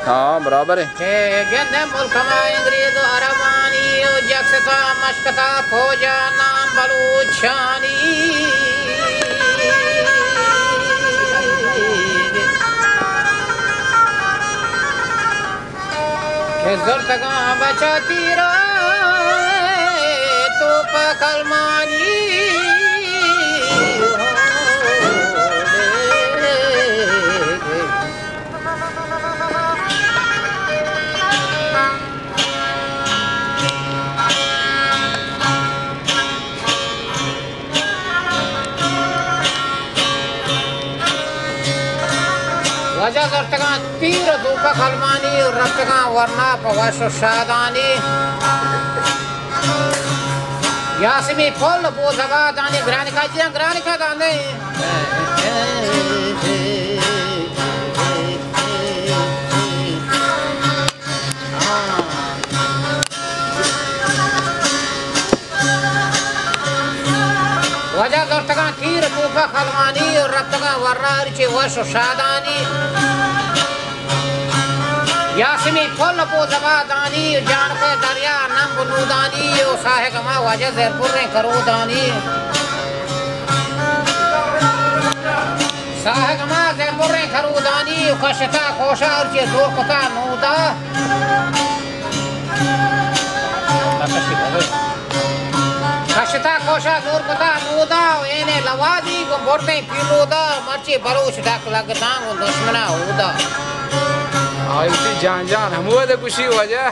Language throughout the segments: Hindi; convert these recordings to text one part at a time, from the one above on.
हाँ बराबर है। मुल्क अंग्रेज अरबानी जक्सता मशकता फौजा नाम बलूचानी ज़ुर्तगा बचा तीरा तो पकलमानी वजह ज़ुर्तगा तीर तो पकलमानी रफ्तगा वरना पवश शादानी यासमी फल बोझवा दानी ग्रानिका दाने वजह ज़ुर्तगा तीर तो पकलमानी रफ्तगा वरना रिचे वश शादानी यासमी फल बोझवा दानी जान के दरिया नम बुलूदानी ओ साहेगमा वजह ज़रपुर करूदानी साहेगमा ज़रपुर करूदानी कशता कोशा चे दोकता नूदा कशता कोशा दोकता नूदा एने लवादी को बोलते पिलोदा मर्ची बलूच डाक लगता वो दुश्मना होदा आयुति जान जान हम हुआ तो खुशी हो जा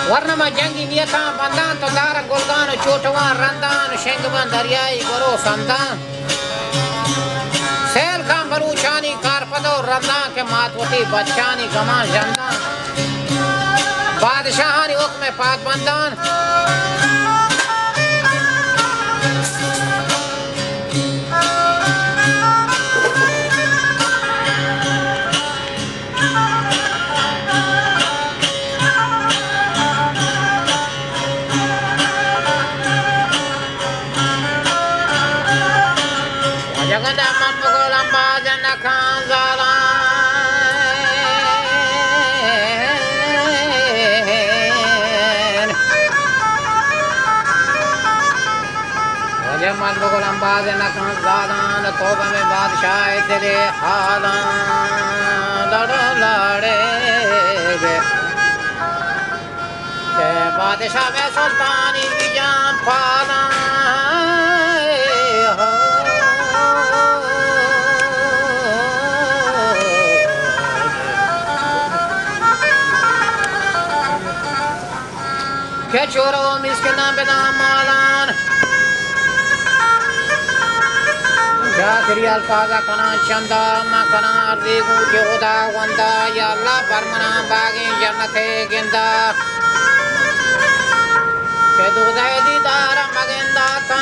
वर्णमा जंगी नियता बंदान तो दारा गोलगान चोटवा रंदान शेंगवन दरियाई गरो संतान सेल का बलूचानी कारपदो रंदा के मातवती बच्चानी गमा जंदान बादशाहानी हुक्म पाक बंदान मत बगुलम बाज नखन ज़ादान तोबा में बादशाह तेरे हालान लड़े बादशाह में सुल्तानी की जान पाला के छोरो मिस्किना बिना मालान जाकरी अल्फाजा कना चंदा मकना रेगू जोदा वंदा या अल्लाह परमना बागे जन्नते गिंदा के दुदाई दीदार मगिंदा का